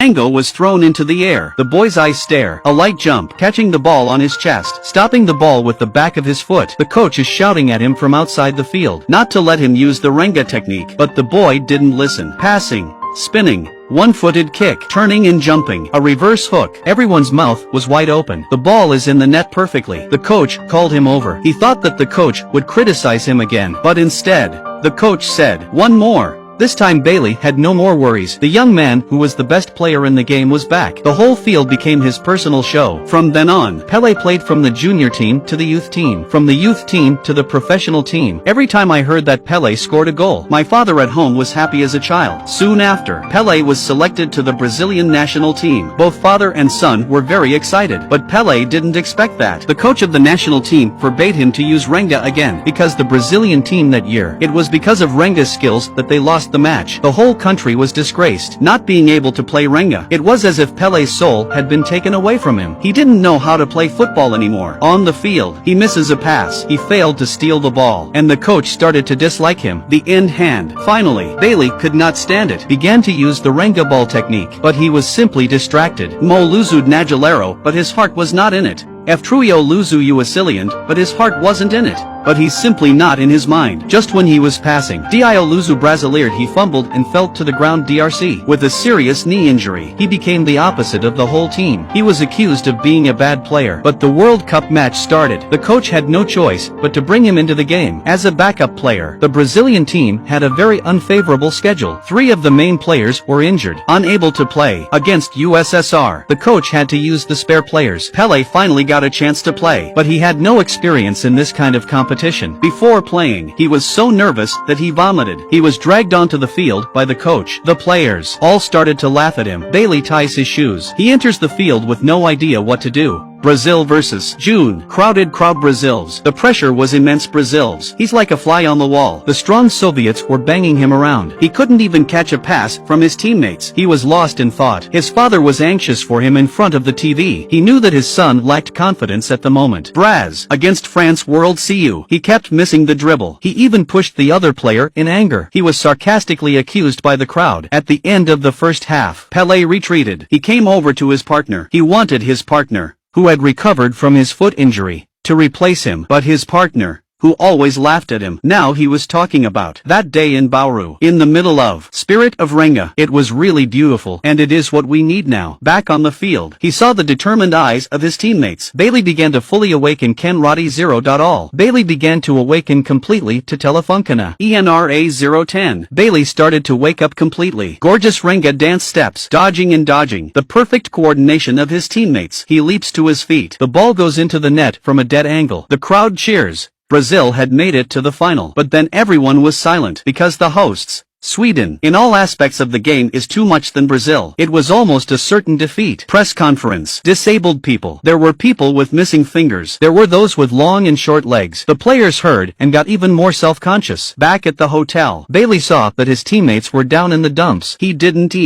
Renga was thrown into the air. The boy's eyes stare. A light jump, catching the ball on his chest, stopping the ball with the back of his foot. The coach is shouting at him from outside the field, not to let him use the Renga technique, but the boy didn't listen. Passing, spinning, one-footed kick, turning and jumping, a reverse hook. Everyone's mouth was wide open. The ball is in the net perfectly. The coach called him over. He thought that the coach would criticize him again, but instead, the coach said, "One more." This time Bailey had no more worries. The young man who was the best player in the game was back. The whole field became his personal show. From then on, Pele played from the junior team to the youth team, from the youth team to the professional team. Every time I heard that Pele scored a goal, my father at home was happy as a child. Soon after, Pele was selected to the Brazilian national team. Both father and son were very excited, but Pele didn't expect that. The coach of the national team forbade him to use Renga again, because the Brazilian team that year, it was because of Renga's skills that they lost the match. The whole country was disgraced, not being able to play Renga. It was as if Pele's soul had been taken away from him. He didn't know how to play football anymore. On the field, he misses a pass. He failed to steal the ball, and the coach started to dislike him. The end hand. Finally, Bailey could not stand it. Began to use the Renga ball technique, but he was simply distracted. Mo luzud nagalero, but his heart was not in it. F truio luzu uasiliant, but his heart wasn't in it. But he's simply not in his mind. Just when he was passing, Dio luzu brasileiro, he fumbled and fell to the ground DRC. With a serious knee injury, he became the opposite of the whole team. He was accused of being a bad player. But the World Cup match started. The coach had no choice but to bring him into the game. As a backup player, the Brazilian team had a very unfavorable schedule. 3 of the main players were injured, unable to play. Against USSR, the coach had to use the spare players. Pele finally got a chance to play, but he had no experience in this kind of competition. Before playing, he was so nervous that he vomited. He was dragged onto the field by the coach. The players all started to laugh at him. Bailey ties his shoes. He enters the field with no idea what to do. Brazil versus June. Crowded crowd. Brazil's. The pressure was immense. Brazil's. He's like a fly on the wall. The strong Soviets were banging him around. He couldn't even catch a pass from his teammates. He was lost in thought. His father was anxious for him in front of the TV. He knew that his son lacked confidence at the moment. Braz. Against France World CU. He kept missing the dribble. He even pushed the other player in anger. He was sarcastically accused by the crowd. At the end of the first half, Pele retreated. He came over to his partner. He wanted his partner, who had recovered from his foot injury, to replace him, but his partner, who always laughed at him, now he was talking about that day in Bauru, in the middle of Spirit of Renga. It was really beautiful, and it is what we need now. Back on the field, he saw the determined eyes of his teammates. Bailey began to fully awaken Ken Roddy 0.all. Bailey began to awaken completely to Telefunkana. ENRA 010. Bailey started to wake up completely. Gorgeous Renga dance steps, dodging and dodging. The perfect coordination of his teammates. He leaps to his feet. The ball goes into the net from a dead angle. The crowd cheers. Brazil had made it to the final, but then everyone was silent, because the hosts, Sweden, in all aspects of the game is too much than Brazil. It was almost a certain defeat. Press conference. Disabled people. There were people with missing fingers. There were those with long and short legs. The players heard and got even more self-conscious. Back at the hotel, Bailey saw that his teammates were down in the dumps. He didn't eat.